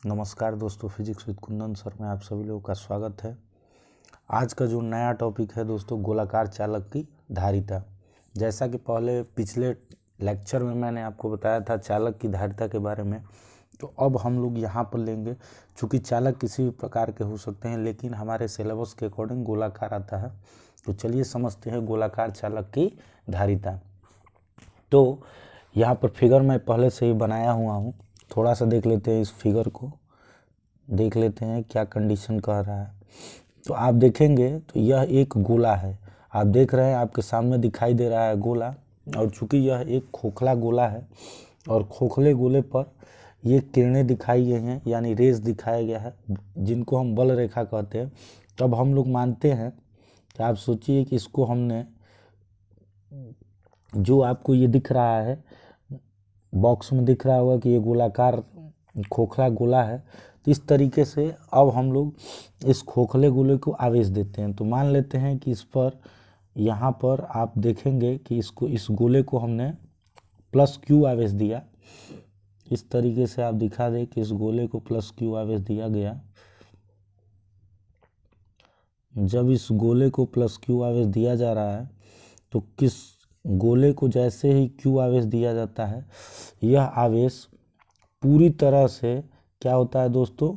नमस्कार दोस्तों, physics with Kundan sir में आप सभी लोगों का स्वागत है। आज का जो नया टॉपिक है दोस्तों, गोलाकार चालक की धारिता। जैसा कि पहले पिछले लेक्चर में मैंने आपको बताया था चालक की धारिता के बारे में, तो अब हम लोग यहाँ पर लेंगे। चूँकि चालक किसी भी प्रकार के हो सकते हैं, लेकिन हमारे सिलेबस के अकॉर्डिंग गोलाकार आता है। तो चलिए समझते हैं गोलाकार चालक की धारिता। तो यहाँ पर फिगर मैं पहले से ही बनाया हुआ हूँ, थोड़ा सा देख लेते हैं। इस फिगर को देख लेते हैं क्या कंडीशन कह रहा है। तो आप देखेंगे तो यह एक गोला है। आप देख रहे हैं, आपके सामने दिखाई दे रहा है गोला। और चूंकि यह एक खोखला गोला है और खोखले गोले पर ये किरणें दिखाई गई हैं, यानी रेस दिखाया गया है, जिनको हम बल रेखा कहते हैं। तब हम लोग मानते हैं कि आप सोचिए कि इसको हमने, जो आपको ये दिख रहा है बॉक्स में दिख रहा होगा कि ये गोलाकार खोखला गोला है, तो इस तरीके से अब हम लोग इस खोखले गोले को आवेश देते हैं। तो मान लेते हैं कि इस पर, यहाँ पर आप देखेंगे कि इस गोले को हमने प्लस क्यू आवेश दिया। इस तरीके से आप दिखा दें कि इस गोले को प्लस क्यू आवेश दिया गया। जब इस गोले को प्लस क्यू आवेश दिया जा रहा है, तो किस गोले को जैसे ही क्यू आवेश दिया जाता है, यह आवेश पूरी तरह से क्या होता है दोस्तों,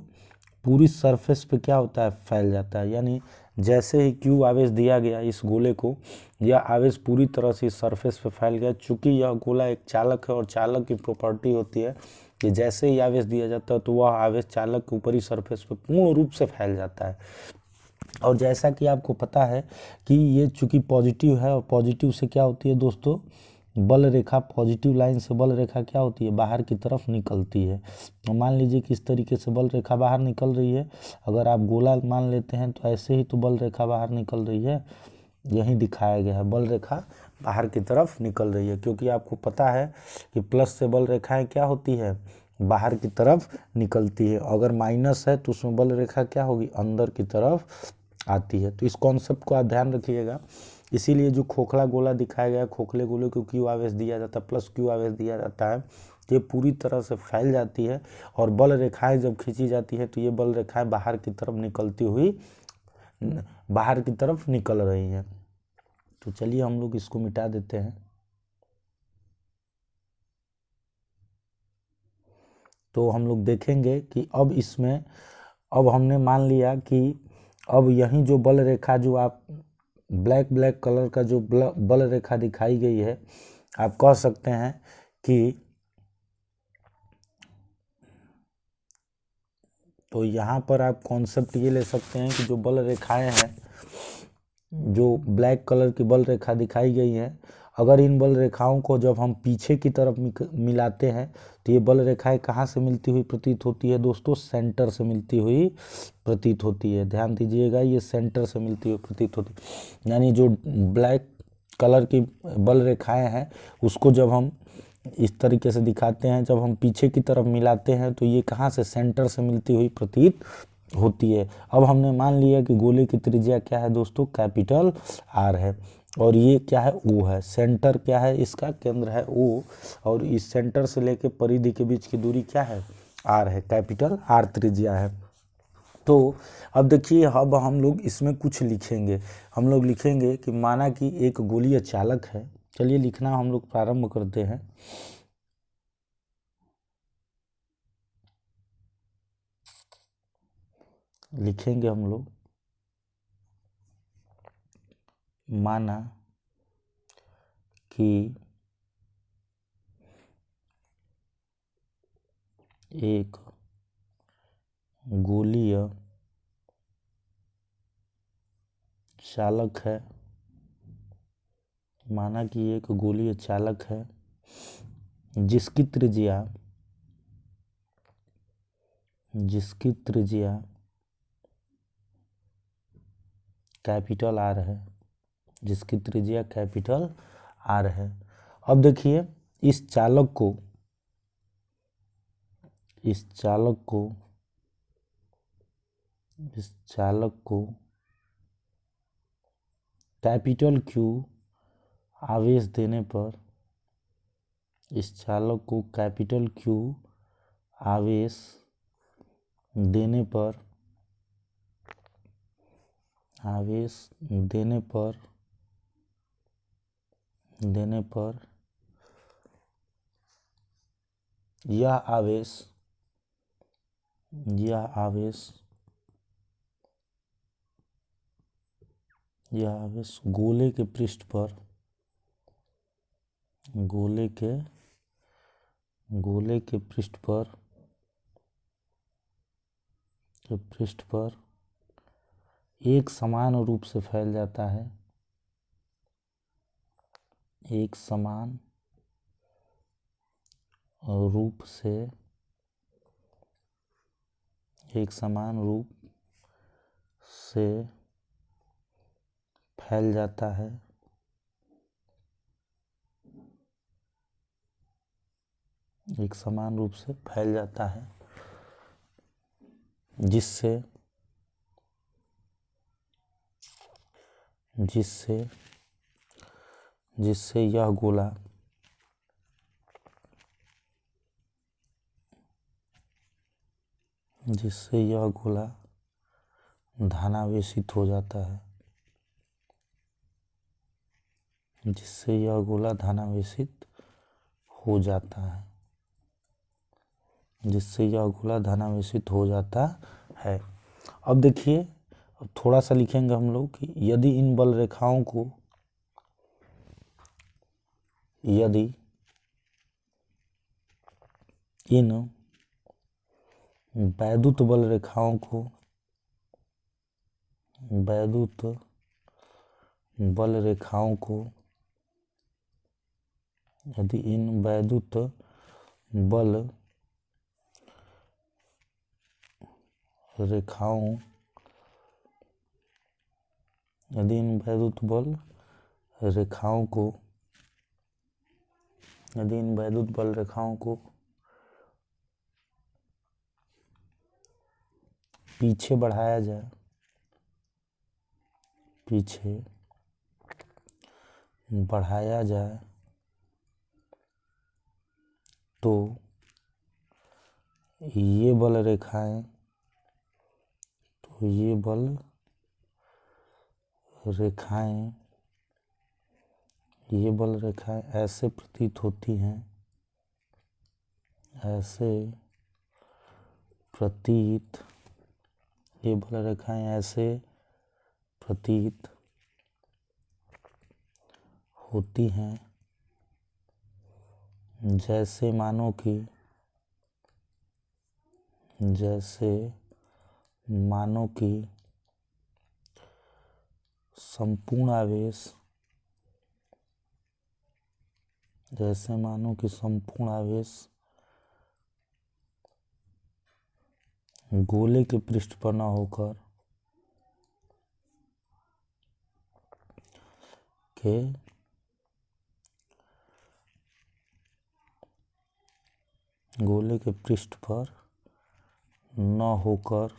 पूरी सरफेस पे क्या होता है, फैल जाता है। यानी जैसे ही क्यू आवेश दिया गया इस गोले को, यह आवेश पूरी तरह से सरफेस पे फैल गया। चूंकि यह गोला एक चालक है और चालक की प्रॉपर्टी होती है कि जैसे ही आवेश दिया जाता है तो वह आवेश चालक के ऊपरी सरफेस पे पूर्ण रूप से फैल जाता है। और जैसा कि आपको पता है कि ये चूंकि पॉजिटिव है, और पॉजिटिव से क्या होती है दोस्तों, बल रेखा, पॉजिटिव लाइन से बल रेखा क्या होती है, बाहर की तरफ निकलती है। तो मान लीजिए कि इस तरीके से बल रेखा बाहर निकल रही है। अगर आप गोला मान लेते हैं तो ऐसे ही तो बल रेखा बाहर निकल रही है। यही दिखाया गया है, बल रेखा बाहर की तरफ निकल रही है। क्योंकि आपको पता है कि प्लस से बल रेखाएं क्या होती है, बाहर की तरफ निकलती है। अगर माइनस है तो उसमें बल रेखा क्या होगी, अंदर की तरफ आती है। तो इस कॉन्सेप्ट को आप ध्यान रखिएगा। इसीलिए जो खोखला गोला दिखाया गया है, खोखले गोले को क्यू आवेश दिया जाता है, प्लस क्यू आवेश दिया जाता है, ये पूरी तरह से फैल जाती है। और बल रेखाएं जब खींची जाती है तो ये बल रेखाएं बाहर की तरफ निकलती हुई, बाहर की तरफ निकल रही हैं। तो चलिए हम लोग इसको मिटा देते हैं। तो हम लोग देखेंगे कि अब इसमें, अब हमने मान लिया कि अब यही जो बल रेखा, जो आप ब्लैक कलर का जो बल रेखा दिखाई गई है, आप कह सकते हैं कि, तो यहाँ पर आप कॉन्सेप्ट ये ले सकते हैं कि जो बल रेखाएं हैं, जो ब्लैक कलर की बल रेखा दिखाई गई है, अगर इन बल रेखाओं को जब हम पीछे की तरफ मिलाते हैं तो ये बल रेखाएं कहाँ से मिलती हुई प्रतीत होती है दोस्तों, सेंटर से मिलती हुई प्रतीत होती है। ध्यान दीजिएगा, ये सेंटर से मिलती हुई प्रतीत होती है। यानी जो ब्लैक कलर की बल रेखाएं हैं, उसको जब हम इस तरीके से दिखाते हैं, जब हम पीछे की तरफ मिलाते हैं तो ये कहाँ से, सेंटर से मिलती हुई प्रतीत होती है। अब हमने मान लिया कि गोले की त्रिज्या क्या है दोस्तों, कैपिटल आर है, और ये क्या है, ओ है। सेंटर क्या है, इसका केंद्र है ओ, और इस सेंटर से लेके परिधि के बीच की दूरी क्या है, आर है, कैपिटल आर त्रिज्या है। तो अब देखिए, अब हम लोग इसमें कुछ लिखेंगे। हम लोग लिखेंगे कि माना कि एक गोलीय चालक है। चलिए लिखना हम लोग प्रारंभ करते हैं। लिखेंगे हम लोग, माना कि एक गोलीय चालक है, माना कि एक गोलीय चालक है जिसकी त्रिज्या कैपिटल आर है, जिसकी त्रिज्या कैपिटल आर है। अब देखिए, इस चालक को कैपिटल क्यू आवेश देने पर, इस चालक को कैपिटल क्यू आवेश देने पर आवेश देने पर यह आवेश गोले के पृष्ठ पर पृष्ठ पर एक समान रूप से फैल जाता है, एक समान रूप से फैल जाता है, एक समान रूप से फैल जाता है, जिससे यह गोला धनावेशित हो जाता है, अब देखिए, अब थोड़ा सा लिखेंगे हम लोग कि यदि इन बल रेखाओं को इन वैद्युत बल रेखाओं को यदि इन वैद्युत बल रेखाओं को पीछे बढ़ाया जाए तो ये बल रेखाएं ऐसे प्रतीत होती हैं, ये बल रेखाएं ऐसे प्रतीत होती हैं जैसे मानो कि संपूर्ण आवेश गोले के पृष्ठ पर न होकर गोले के पृष्ठ पर न होकर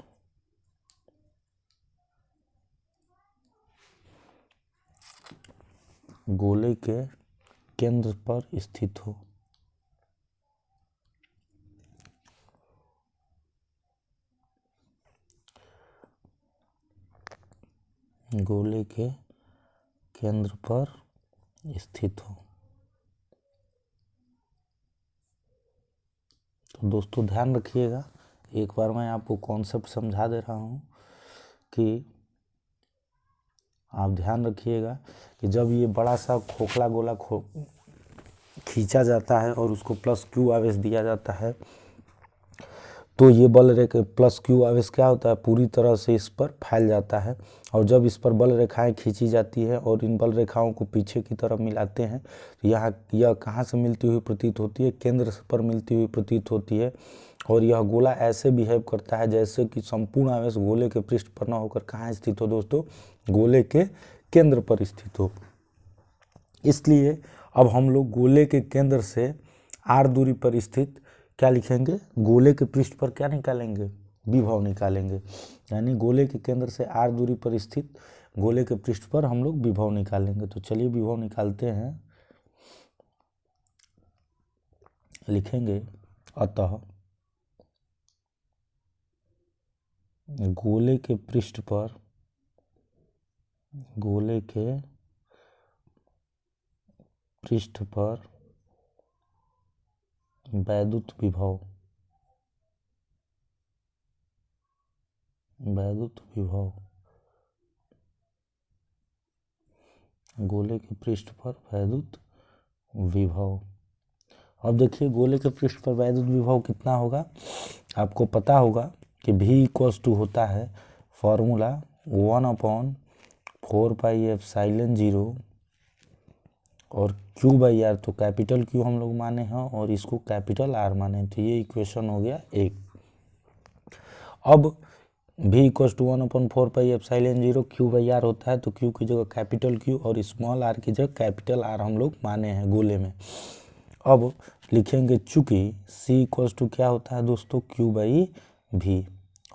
गोले के केंद्र पर स्थित हो। गोले के केंद्र पर स्थित हो। तो दोस्तों ध्यान रखिएगा, एक बार मैं आपको कॉन्सेप्ट समझा दे रहा हूँ कि आप ध्यान रखिएगा कि जब ये बड़ा सा खोखला गोला खींचा जाता है और उसको प्लस क्यू आवेश दिया जाता है, तो ये बल रेखा प्लस क्यू आवेश क्या होता है, पूरी तरह से इस पर फैल जाता है। और जब इस पर बल रेखाएं खींची जाती है और इन बल रेखाओं को पीछे की तरफ मिलाते हैं, तो यह कहाँ से मिलती हुई प्रतीत होती है, केंद्र पर मिलती हुई प्रतीत होती है। और यह गोला ऐसे बिहेव करता है जैसे कि संपूर्ण आवेश गोले के पृष्ठ पर न होकर कहाँ स्थित हो दोस्तों, गोले के केंद्र पर स्थित हो। इसलिए अब हम लोग गोले के केंद्र से r दूरी पर स्थित क्या लिखेंगे, गोले के पृष्ठ पर क्या निकालेंगे, विभव निकालेंगे। यानी गोले के केंद्र से r दूरी पर स्थित गोले के पृष्ठ पर हम लोग विभव निकालेंगे। तो चलिए विभव निकालते हैं। लिखेंगे अतः गोले के पृष्ठ पर वैद्युत विभव गोले के पृष्ठ पर वैद्युत विभव। अब देखिए गोले के पृष्ठ पर वैद्युत विभव कितना होगा, आपको पता होगा कि V इक्वल्स टू होता है फॉर्मूला 1/4πε0 और Q/R, तो कैपिटल Q हम लोग माने हैं और इसको कैपिटल R माने, तो ये इक्वेशन हो गया एक। अब V इक्वल्स टू 1/4πε0 Q/R होता है, तो Q की जगह कैपिटल Q और स्मॉल r की जगह कैपिटल R हम लोग माने हैं गोले में। अब लिखेंगे चूंकि C इक्वल्स टू क्या होता है दोस्तों, Q/V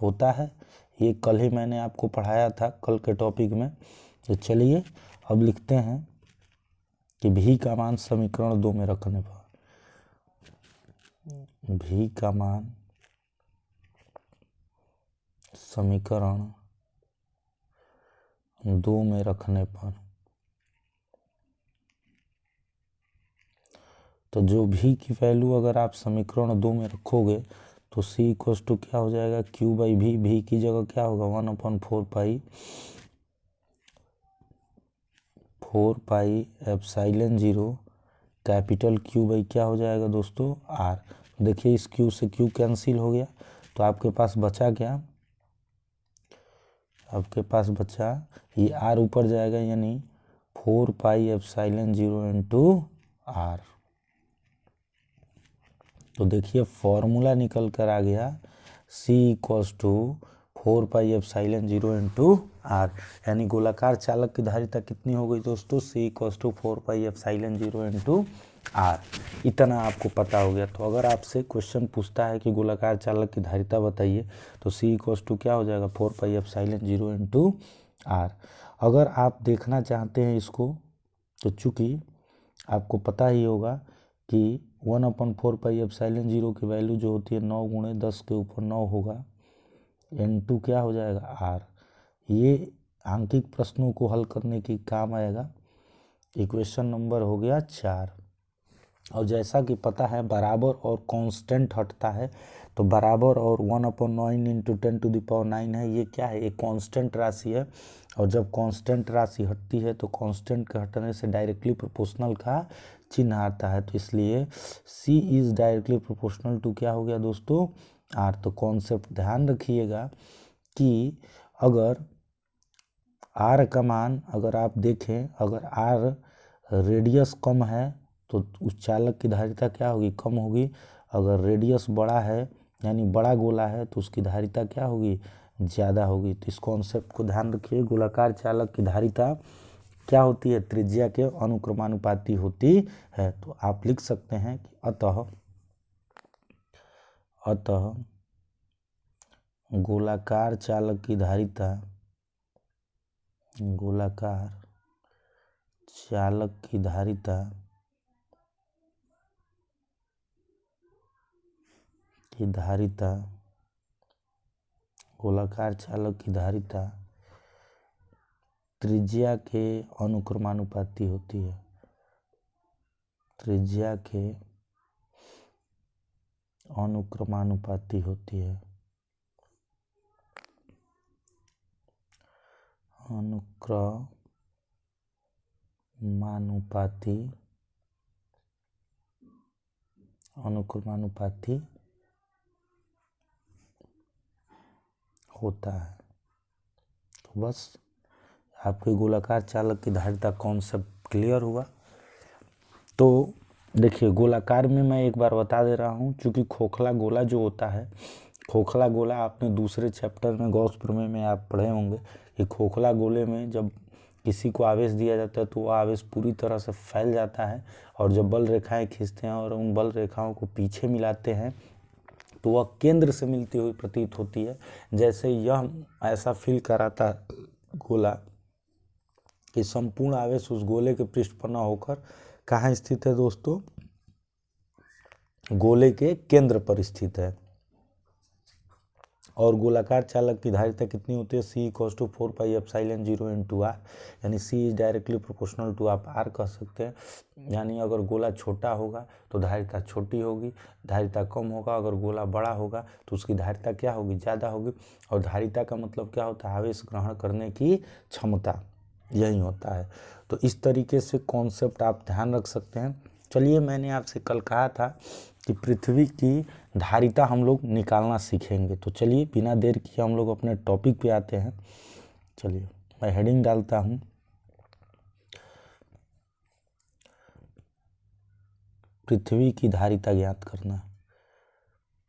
होता है, ये कल ही मैंने आपको पढ़ाया था कल के टॉपिक में। तो चलिए अब लिखते हैं कि V का मान समीकरण 2 में रखने पर, V का मान समीकरण 2 में रखने पर, तो जो V की वैल्यू अगर आप समीकरण 2 में रखोगे तो C इक्वल्स टू क्या हो जाएगा, Q/V, V की जगह क्या होगा 1/4πε0 कैपिटल Q क्या हो जाएगा दोस्तों, R। देखिए इस Q से Q कैंसिल हो गया, तो आपके पास बचा क्या, आपके पास बचा ये R ऊपर जाएगा यानी 4πε0 इंटू R। तो देखिए फॉर्मूला निकल कर आ गया C equals to 4πε0 into R, यानी गोलाकार चालक की धारिता कितनी हो गई दोस्तों, C equals to 4πε0 into R। इतना आपको पता हो गया। तो अगर आपसे क्वेश्चन पूछता है कि गोलाकार चालक की धारिता बताइए, तो C इक्वल्स टू क्या हो जाएगा 4πε0 इंटू R। अगर आप देखना चाहते हैं इसको, तो चूँकि आपको पता ही होगा कि 1/4πε0 की वैल्यू जो होती है 9 × 10 के ऊपर 9 होगा, N2 क्या हो जाएगा R। ये आंकिक प्रश्नों को हल करने की काम आएगा। इक्वेशन नंबर हो गया 4। और जैसा कि पता है बराबर और कांस्टेंट हटता है, तो बराबर और 1/9 × 10⁹ है, ये क्या है, एक कांस्टेंट राशि है। और जब कांस्टेंट राशि हटती है तो कांस्टेंट के हटने से डायरेक्टली प्रोपोर्शनल का चिन्ह आता है, तो इसलिए C is directly proportional to क्या हो गया दोस्तों, R। तो कॉन्सेप्ट ध्यान रखिएगा कि अगर R का मान अगर आप देखें, अगर R रेडियस कम है तो उस चालक की धारिता क्या होगी, कम होगी। अगर रेडियस बड़ा है यानी बड़ा गोला है तो उसकी धारिता क्या होगी, ज़्यादा होगी। तो इस कॉन्सेप्ट को ध्यान रखिए। गोलाकार चालक की धारिता क्या होती है, त्रिज्या के अनुक्रमानुपाती होती है। तो आप लिख सकते हैं कि अतः गोलाकार चालक की धारिता त्रिज्या के अनुक्रमानुपाती होती है, अनुक्रमानुपाती होती है। अनुक्रमानुपाती होता है। तो बस आपके गोलाकार चालक की धारिता कॉन्सेप्ट क्लियर हुआ। तो देखिए गोलाकार में मैं एक बार बता दे रहा हूँ, क्योंकि खोखला गोला जो होता है, खोखला गोला आपने दूसरे चैप्टर में गॉस प्रमेय में आप पढ़े होंगे कि खोखला गोले में जब किसी को आवेश दिया जाता है तो वह आवेश पूरी तरह से फैल जाता है, और जब बल रेखाएं खींचते हैं और उन बल रेखाओं को पीछे मिलाते हैं तो वह केंद्र से मिलती हुई प्रतीत होती है। जैसे यह ऐसा फील कराता गोला कि संपूर्ण आवेश उस गोले के पृष्ठ पर न होकर कहाँ स्थित है दोस्तों, गोले के केंद्र पर स्थित है। और गोलाकार चालक की धारिता कितनी होती है, C = 4πε0 यानी C is directly proportional to, आप R कह सकते हैं। यानी अगर गोला छोटा होगा तो धारिता छोटी होगी, धारिता कम होगा, अगर गोला बड़ा होगा तो उसकी धारिता क्या होगी, ज़्यादा होगी। और धारिता का मतलब क्या होता है, आवेश ग्रहण करने की क्षमता, यही होता है। तो इस तरीके से कॉन्सेप्ट आप ध्यान रख सकते हैं। चलिए, मैंने आपसे कल कहा था कि पृथ्वी की धारिता हम लोग निकालना सीखेंगे, तो चलिए बिना देर किए हम लोग अपने टॉपिक पे आते हैं। चलिए मैं हेडिंग डालता हूँ, पृथ्वी की धारिता ज्ञात करना।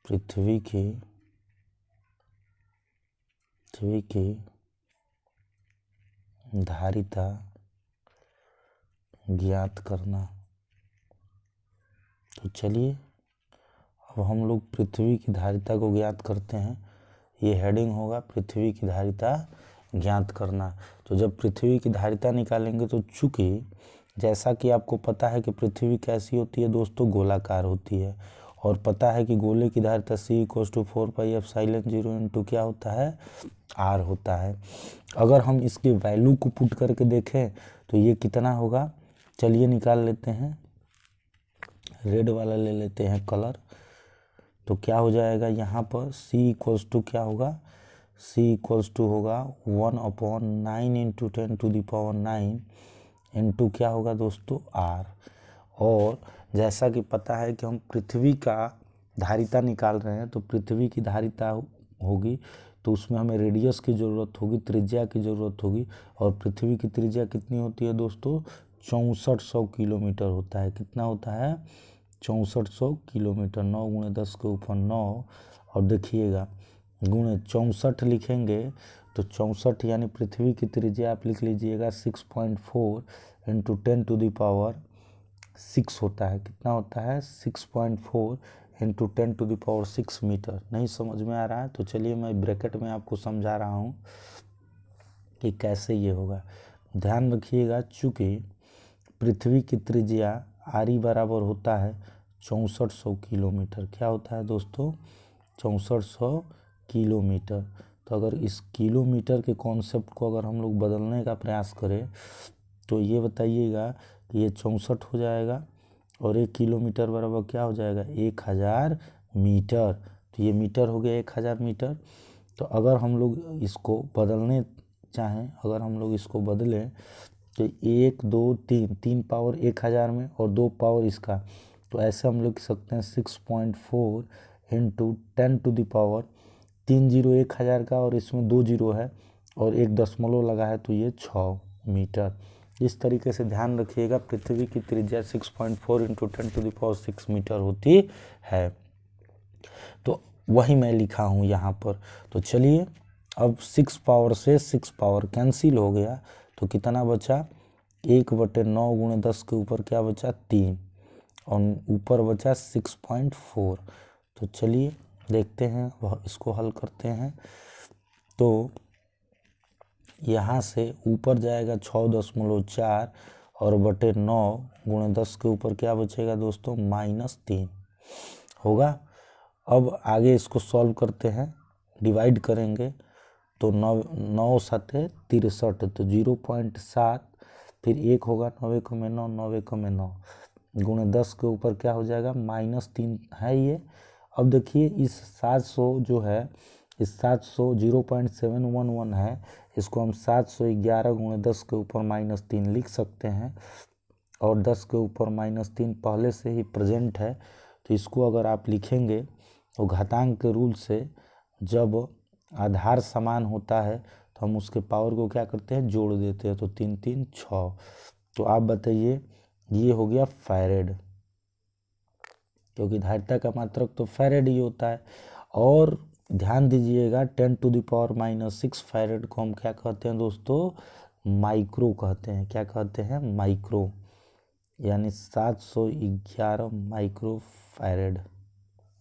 पृथ्वी की धारिता ज्ञात करना। तो चलिए अब हम लोग पृथ्वी की धारिता को ज्ञात करते हैं। ये हेडिंग होगा, पृथ्वी की धारिता ज्ञात करना। तो जब पृथ्वी की धारिता निकालेंगे तो चूंकि जैसा कि आपको पता है कि पृथ्वी कैसी होती है दोस्तों, गोलाकार होती है, और पता है कि गोले की धारिता C = 4πε0 क्या होता है, R होता है। अगर हम इसके वैल्यू को पुट करके देखें तो ये कितना होगा, चलिए निकाल लेते हैं, रेड वाला ले लेते हैं कलर। तो क्या हो जाएगा यहाँ पर, C = क्या होगा, C = होगा 1/9 × 10⁹ इंटू क्या होगा दोस्तों, R। और जैसा कि पता है कि हम पृथ्वी का धारिता निकाल रहे हैं, तो पृथ्वी की धारिता होगी तो उसमें हमें रेडियस की ज़रूरत होगी, त्रिज्या की ज़रूरत होगी। और पृथ्वी की त्रिज्या कितनी होती है दोस्तों, 6400 किलोमीटर होता है। कितना होता है, 6400 किलोमीटर। 9 × 10⁹ और देखिएगा गुणे 64 लिखेंगे तो 64 यानी पृथ्वी की त्रिज्या आप लिख लीजिएगा 6.4 × 10⁶ होता है। कितना होता है, 6.4 × 10⁶ मीटर। नहीं समझ में आ रहा है तो चलिए मैं ब्रैकेट में आपको समझा रहा हूँ कि कैसे ये होगा। ध्यान रखिएगा, चूँकि पृथ्वी की त्रिज्या आरी बराबर होता है 6400 किलोमीटर। क्या होता है दोस्तों, 6400 किलोमीटर। तो अगर इस किलोमीटर के कॉन्सेप्ट को अगर हम लोग बदलने का प्रयास करें तो ये बताइएगा कि ये 64 हो जाएगा और 1 किलोमीटर बराबर क्या हो जाएगा, 1000 मीटर। तो ये मीटर हो गया 1000 मीटर। तो अगर हम लोग इसको बदलने चाहें, अगर हम लोग इसको बदलें तो 1 2 3 पावर 1000 में और 2 पावर इसका, तो ऐसे हम लोग लिख सकते हैं 6.4 × 10⁻, 3 0 1000 का और इसमें 2 0 है और 1 दशमलव लगा है तो ये 6 मीटर। इस तरीके से ध्यान रखिएगा, पृथ्वी की त्रिज्या 6.4 × 10⁶ मीटर होती है। तो वही मैं लिखा हूँ यहाँ पर। तो चलिए अब 6 पावर से 6 पावर कैंसिल हो गया तो कितना बचा, 1/9 × 10 के ऊपर क्या बचा, 3 और ऊपर बचा 6.4। तो चलिए देखते हैं, वह इसको हल करते हैं। तो यहाँ से ऊपर जाएगा 6.4 और बटे 9 × 10 के ऊपर क्या बचेगा दोस्तों, -3 होगा। अब आगे इसको सॉल्व करते हैं, डिवाइड करेंगे तो 9 7 63, तो 0.7, फिर 1 होगा 9 × 9 9 × 9 गुणे 10 के ऊपर क्या हो जाएगा, -3 है ये। अब देखिए इस 700 जो है, इस 700 0.711 है, इसको हम 711 × 10 के ऊपर -3 लिख सकते हैं। और 10 के ऊपर -3 पहले से ही प्रेजेंट है, तो इसको अगर आप लिखेंगे तो घातांक के रूल से जब आधार समान होता है तो हम उसके पावर को क्या करते हैं, जोड़ देते हैं। तो 3 3 6। तो आप बताइए, ये हो गया फैरेड, क्योंकि धारिता का मात्रक तो फैरेड ही होता है। और ध्यान दीजिएगा 10⁻⁻6 फैरेड को हम क्या कहते हैं दोस्तों, माइक्रो कहते हैं। क्या कहते हैं, माइक्रो, यानी 711 माइक्रो फैरेड।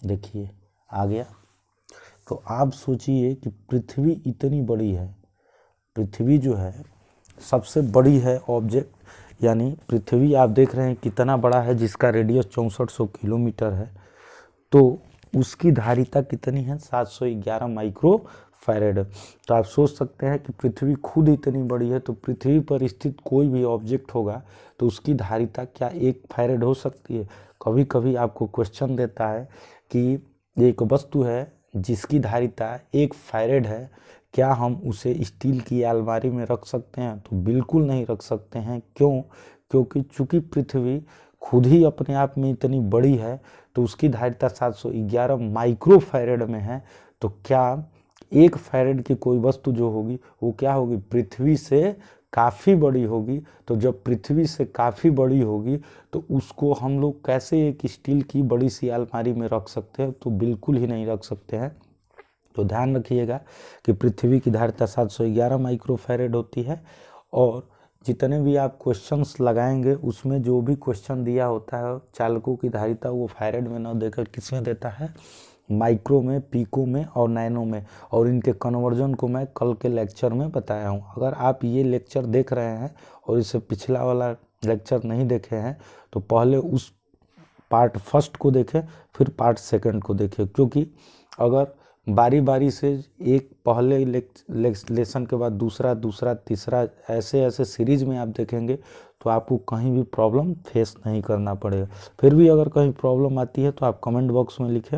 देखिए आ गया। तो आप सोचिए कि पृथ्वी इतनी बड़ी है, पृथ्वी जो है सबसे बड़ी है ऑब्जेक्ट, यानी पृथ्वी आप देख रहे हैं कितना बड़ा है, जिसका रेडियस 6400 किलोमीटर है। तो उसकी धारिता कितनी है, 711 माइक्रो फैरेड। तो आप सोच सकते हैं कि पृथ्वी खुद इतनी बड़ी है, तो पृथ्वी पर स्थित कोई भी ऑब्जेक्ट होगा तो उसकी धारिता क्या 1 फैरेड हो सकती है। कभी कभी आपको क्वेश्चन देता है कि एक वस्तु है जिसकी धारिता 1 फैरेड है, क्या हम उसे स्टील की अलमारी में रख सकते हैं, तो बिल्कुल नहीं रख सकते हैं। क्यों? क्योंकि चूंकि पृथ्वी खुद ही अपने आप में इतनी बड़ी है, तो उसकी धारिता 711 माइक्रो फैरेड में है। तो क्या 1 फैरेड की कोई वस्तु जो होगी वो क्या होगी, पृथ्वी से काफ़ी बड़ी होगी। तो जब पृथ्वी से काफ़ी बड़ी होगी तो उसको हम लोग कैसे एक स्टील की बड़ी सी अलमारी में रख सकते हैं, तो बिल्कुल ही नहीं रख सकते हैं। तो ध्यान रखिएगा कि पृथ्वी की धारिता 711 माइक्रो फैरेड होती है। और जितने भी आप क्वेश्चंस लगाएंगे उसमें जो भी क्वेश्चन दिया होता है चालकों की धारिता वो फैरेड में न देकर किस में देता है, माइक्रो में, पीको में और नैनो में। और इनके कन्वर्जन को मैं कल के लेक्चर में बताया हूँ। अगर आप ये लेक्चर देख रहे हैं और इससे पिछला वाला लेक्चर नहीं देखे हैं तो पहले उस पार्ट फर्स्ट को देखें, फिर पार्ट सेकंड को देखें। क्योंकि अगर बारी बारी से एक पहले लेसन के बाद दूसरा, दूसरा, तीसरा, ऐसे ऐसे सीरीज में आप देखेंगे तो आपको कहीं भी प्रॉब्लम फेस नहीं करना पड़ेगा। फिर भी अगर कहीं प्रॉब्लम आती है तो आप कमेंट बॉक्स में लिखें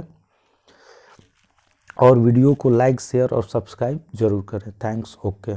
और वीडियो को लाइक, शेयर और सब्सक्राइब जरूर करें। थैंक्स। ओके।